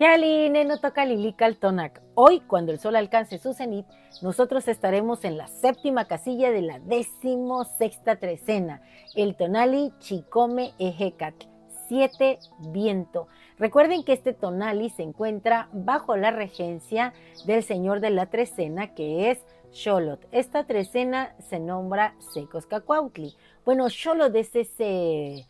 Yaline no toca Lilical Tonac. Hoy, cuando el sol alcance su cenit, nosotros estaremos en la séptima casilla de la 16ª trecena, el tonali Chicome Ejecatl, 7 viento. Recuerden que este tonali se encuentra bajo la regencia del señor de la trecena, que es Xolotl. Esta trecena se nombra Secoscacuautli. Bueno, Xolotl es ese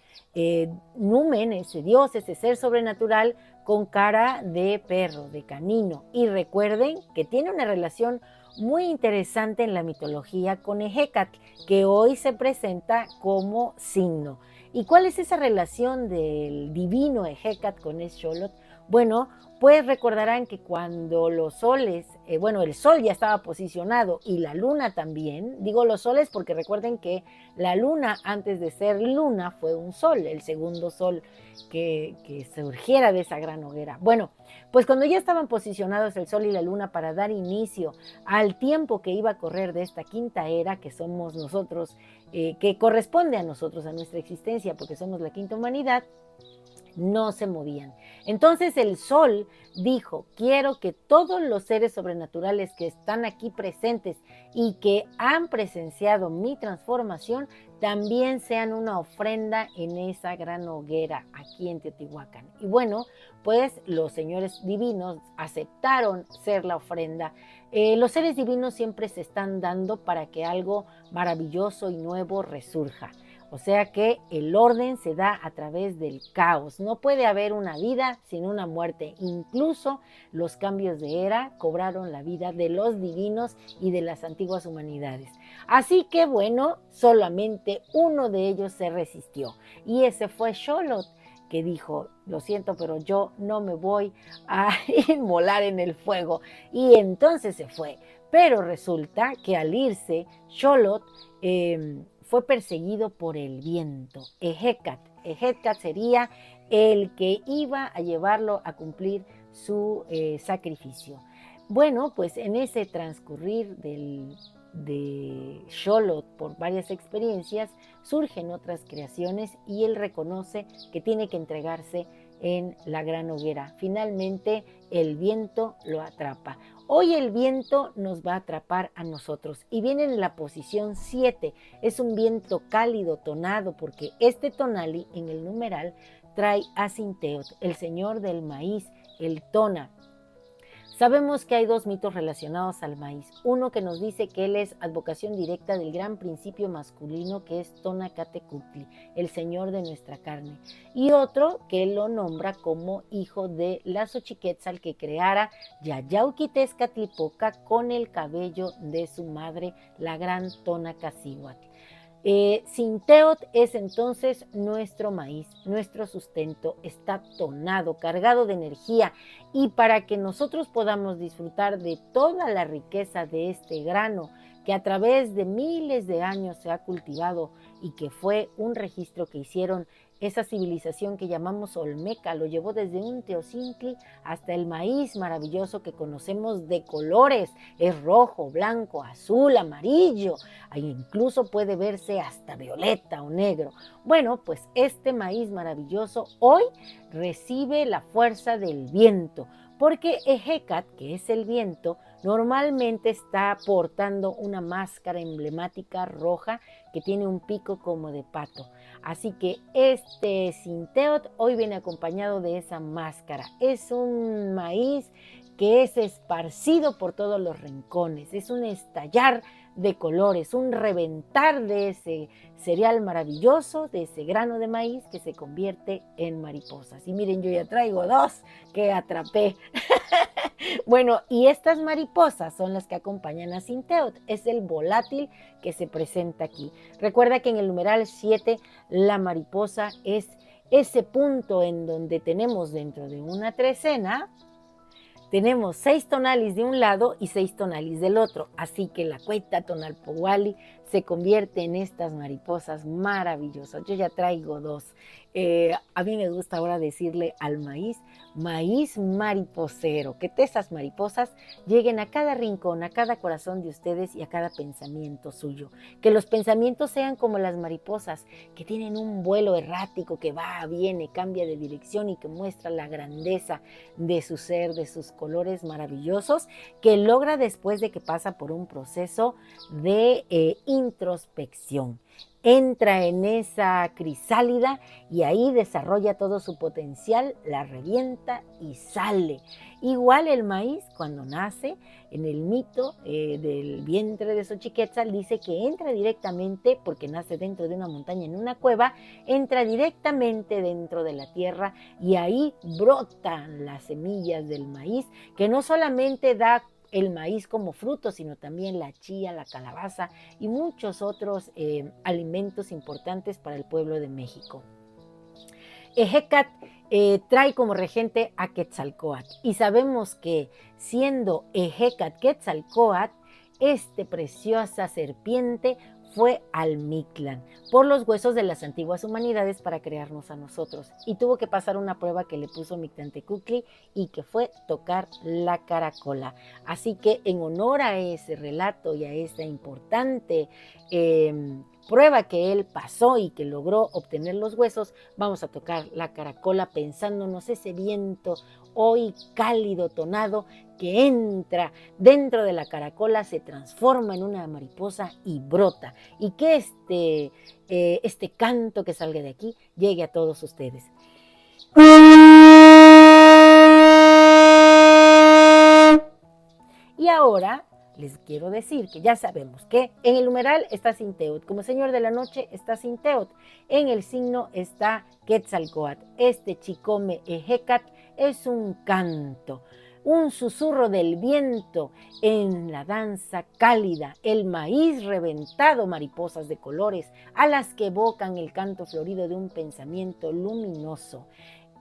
numen, ese dios, ese ser sobrenatural con cara de perro, de canino. Y recuerden que tiene una relación muy interesante en la mitología con Ejecatl, que hoy se presenta como signo. ¿Y cuál es esa relación del divino Ejecatl con Xolotl? Bueno, pues recordarán que cuando los soles, el sol ya estaba posicionado y la luna también, digo los soles porque recuerden que la luna antes de ser luna fue un sol, el segundo sol que surgiera de esa gran hoguera. Bueno, pues cuando ya estaban posicionados el sol y la luna para dar inicio al tiempo que iba a correr de esta quinta era, que somos nosotros, que corresponde a nosotros, a nuestra existencia, porque somos la quinta humanidad, no se movían. Entonces el sol dijo: quiero que todos los seres sobrenaturales que están aquí presentes y que han presenciado mi transformación también sean una ofrenda en esa gran hoguera aquí en Teotihuacán. Y bueno, pues los señores divinos aceptaron ser la ofrenda. Los seres divinos siempre se están dando para que algo maravilloso y nuevo resurja. O sea que el orden se da a través del caos. No puede haber una vida sin una muerte. Incluso los cambios de era cobraron la vida de los divinos y de las antiguas humanidades. Así que bueno, solamente uno de ellos se resistió. Y ese fue Xolotl, que dijo: lo siento, pero yo no me voy a inmolar en el fuego. Y entonces se fue. Pero resulta que al irse, Xolotl fue perseguido por el viento. Ejecatl sería el que iba a llevarlo a cumplir su sacrificio. Bueno, pues en ese transcurrir de Xolotl por varias experiencias, surgen otras creaciones y él reconoce que tiene que entregarse en la gran hoguera. Finalmente, el viento lo atrapa. Hoy el viento nos va a atrapar a nosotros y viene en la posición 7. Es un viento cálido, tonado, porque este tonali en el numeral trae a Cinteotl, el señor del maíz, el tona. Sabemos que hay dos mitos relacionados al maíz. Uno que nos dice que él es advocación directa del gran principio masculino que es Tonacatecutli, el señor de nuestra carne. Y otro que él lo nombra como hijo de la Xochiquetzal que creara Yayauquitezcatlipoca con el cabello de su madre, la gran Tonacacíhuatl. Cinteotl es entonces nuestro maíz, nuestro sustento, está tonado, cargado de energía, y para que nosotros podamos disfrutar de toda la riqueza de este grano que a través de miles de años se ha cultivado y que fue un registro que hicieron esa civilización que llamamos Olmeca, lo llevó desde un Teocintli hasta el maíz maravilloso que conocemos de colores, es rojo, blanco, azul, amarillo, incluso puede verse hasta violeta o negro. Bueno, pues este maíz maravilloso hoy recibe la fuerza del viento, porque Ejecatl, que es el viento, normalmente está portando una máscara emblemática roja que tiene un pico como de pato. Así que este Cinteotl hoy viene acompañado de esa máscara. Es un maíz que es esparcido por todos los rincones, es un estallar de colores, un reventar de ese cereal maravilloso, de ese grano de maíz que se convierte en mariposas. Y miren, yo ya traigo dos que atrapé. Bueno, y estas mariposas son las que acompañan a Cinteotl, es el volátil que se presenta aquí. Recuerda que en el numeral 7 la mariposa es ese punto en donde tenemos dentro de una trecena, tenemos 6 tonalis de un lado y 6 tonalis del otro, así que la cueta tonalpohualli se convierte en estas mariposas maravillosas. Yo ya traigo dos. A mí me gusta ahora decirle al maíz, maíz mariposero, que esas mariposas lleguen a cada rincón, a cada corazón de ustedes y a cada pensamiento suyo. Que los pensamientos sean como las mariposas, que tienen un vuelo errático que va, viene, cambia de dirección y que muestra la grandeza de su ser, de sus colores maravillosos, que logra después de que pasa por un proceso de introspección. Entra en esa crisálida y ahí desarrolla todo su potencial, la revienta y sale. Igual el maíz cuando nace, en el mito del vientre de Xochiquetzal dice que entra directamente, porque nace dentro de una montaña en una cueva, entra directamente dentro de la tierra y ahí brotan las semillas del maíz, que no solamente da el maíz como fruto, sino también la chía, la calabaza y muchos otros alimentos importantes para el pueblo de México. Ejecat trae como regente a Quetzalcóatl y sabemos que siendo Ejecat Quetzalcóatl, preciosa serpiente fue al Mictlán por los huesos de las antiguas humanidades para crearnos a nosotros y tuvo que pasar una prueba que le puso Mictlantecuhtli y que fue tocar la caracola. Así que en honor a ese relato y a esta importante prueba que él pasó y que logró obtener los huesos, vamos a tocar la caracola pensándonos ese viento hoy cálido, tonado, que entra dentro de la caracola, se transforma en una mariposa y brota. Y que este canto que salga de aquí llegue a todos ustedes. Y ahora les quiero decir que ya sabemos que en el numeral está Sinteot, como señor de la noche está Sinteot, en el signo está Quetzalcóatl. Chicome Ejecat es un canto, un susurro del viento en la danza cálida, el maíz reventado, mariposas de colores, a las que evocan el canto florido de un pensamiento luminoso.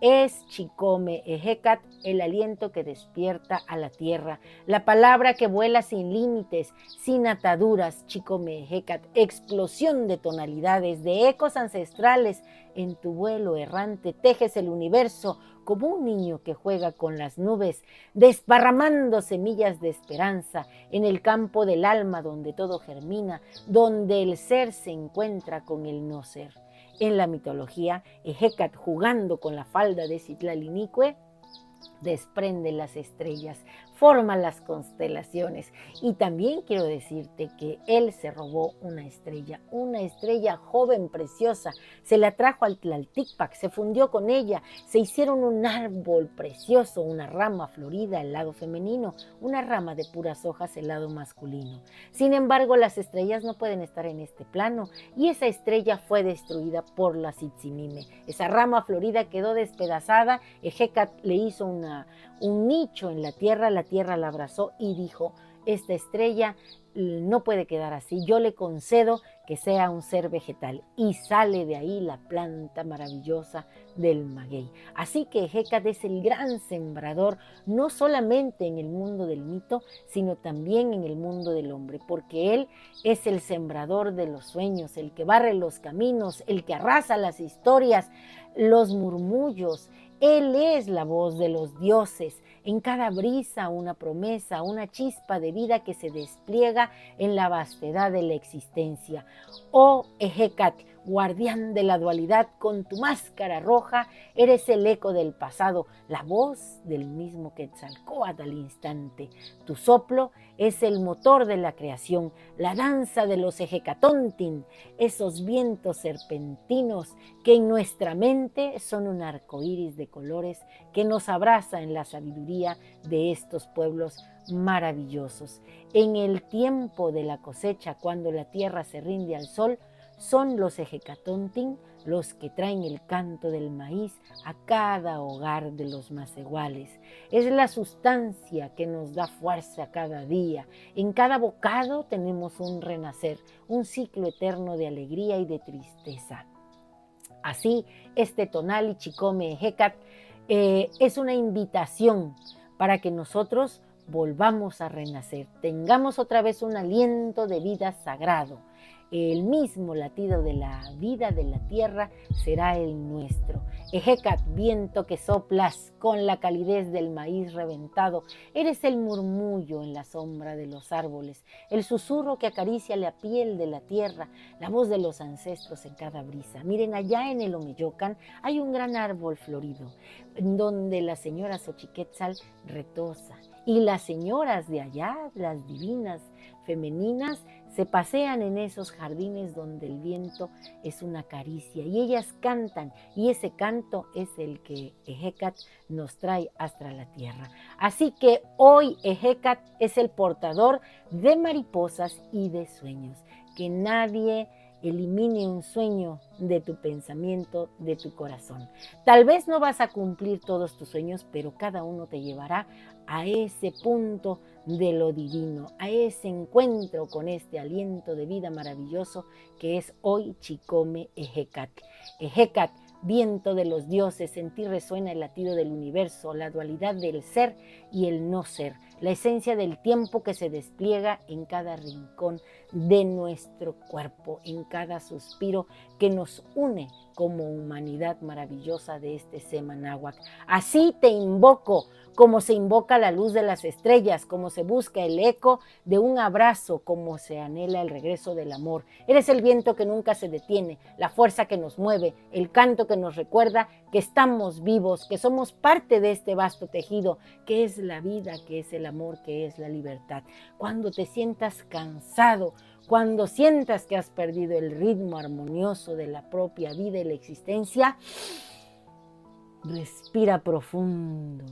Es Chicome Ejecat, el aliento que despierta a la tierra, la palabra que vuela sin límites, sin ataduras. Chicome Ejecat, explosión de tonalidades, de ecos ancestrales. En tu vuelo errante tejes el universo como un niño que juega con las nubes, desparramando semillas de esperanza en el campo del alma donde todo germina, donde el ser se encuentra con el no ser. En la mitología, Ejecat, jugando con la falda de Citlalinicue, desprende las estrellas, forma las constelaciones. Y también quiero decirte que él se robó una estrella joven, preciosa, se la trajo al Tlalticpac, se fundió con ella, se hicieron un árbol precioso, una rama florida, el lado femenino, una rama de puras hojas, el lado masculino. Sin embargo, las estrellas no pueden estar en este plano y esa estrella fue destruida por la Tzitzimime. Esa rama florida quedó despedazada, Ejecat le hizo un nicho en la tierra la abrazó y dijo, esta estrella no puede quedar así, yo le concedo que sea un ser vegetal. Y sale de ahí la planta maravillosa del maguey. Así que Ejecat es el gran sembrador, no solamente en el mundo del mito, sino también en el mundo del hombre, porque él es el sembrador de los sueños, el que barre los caminos, el que arrasa las historias, los murmullos. Él es la voz de los dioses, en cada brisa una promesa, una chispa de vida que se despliega en la vastedad de la existencia. Oh Ejecat, guardián de la dualidad, con tu máscara roja, eres el eco del pasado, la voz del mismo Quetzalcóatl al instante. Tu soplo es el motor de la creación, la danza de los Ejecatontin, esos vientos serpentinos que en nuestra mente son un arco iris de colores que nos abraza en la sabiduría de estos pueblos maravillosos. En el tiempo de la cosecha, cuando la tierra se rinde al sol, son los Ejecatontin los que traen el canto del maíz a cada hogar de los macehuales. Es la sustancia que nos da fuerza cada día. En cada bocado tenemos un renacer, un ciclo eterno de alegría y de tristeza. Así, Tonali Chicome Ejecat es una invitación para que nosotros volvamos a renacer, tengamos otra vez un aliento de vida sagrado. el mismo latido de la vida de la tierra será el nuestro. Ejecat, viento que soplas con la calidez del maíz reventado, eres el murmullo en la sombra de los árboles, el susurro que acaricia la piel de la tierra, la voz de los ancestros en cada brisa. Miren, allá en el Omeyocan hay un gran árbol florido, donde la señora Xochiquetzal retosa, y las señoras de allá, las divinas femeninas, se pasean en esos jardines donde el viento es una caricia y ellas cantan, y ese canto es el que Ejecat nos trae hasta la tierra. Así que hoy Ejecat es el portador de mariposas y de sueños. Que nadie elimine un sueño de tu pensamiento, de tu corazón. Tal vez no vas a cumplir todos tus sueños, pero cada uno te llevará a ese punto de lo divino, a ese encuentro con este aliento de vida maravilloso que es hoy Chicome Ejecat. Ejecat, viento de los dioses, en ti resuena el latido del universo, la dualidad del ser y el no ser, la esencia del tiempo que se despliega en cada rincón de nuestro cuerpo, en cada suspiro que nos une como humanidad maravillosa de este Semanáhuac. Así te invoco, como se invoca la luz de las estrellas, como se busca el eco de un abrazo, como se anhela el regreso del amor. Eres el viento que nunca se detiene, la fuerza que nos mueve, el canto que nos recuerda que estamos vivos, que somos parte de este vasto tejido, que es la vida, que es el amor, que es la libertad. Cuando te sientas cansado, cuando sientas que has perdido el ritmo armonioso de la propia vida y la existencia, respira profundo.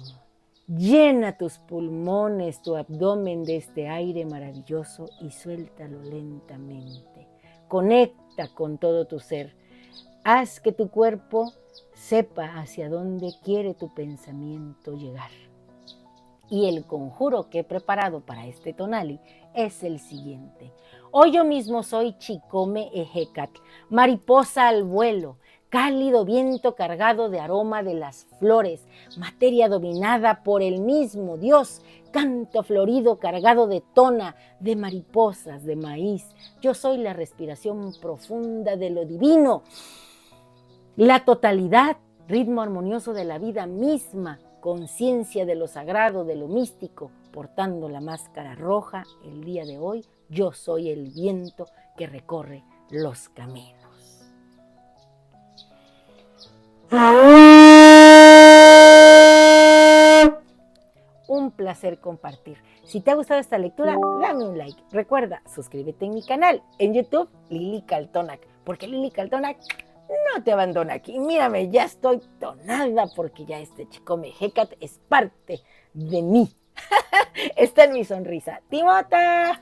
Llena tus pulmones, tu abdomen de este aire maravilloso y suéltalo lentamente. Conecta con todo tu ser. Haz que tu cuerpo sepa hacia dónde quiere tu pensamiento llegar. Y el conjuro que he preparado para este tonali es el siguiente. Hoy yo mismo soy Chicome Ejecat, mariposa al vuelo, cálido viento cargado de aroma de las flores, materia dominada por el mismo Dios, canto florido cargado de tona, de mariposas, de maíz. Yo soy la respiración profunda de lo divino, la totalidad, ritmo armonioso de la vida misma, conciencia de lo sagrado, de lo místico, portando la máscara roja el día de hoy. Yo soy el viento que recorre los caminos. Un placer compartir. Si te ha gustado esta lectura, dame un like. Recuerda, suscríbete en mi canal en YouTube, Lili Caltonac, porque Lili Caltonac no te abandona aquí. Mírame, ya estoy tonada porque ya este Chicome Ejecat es parte de mí. Está en mi sonrisa. ¡Timota!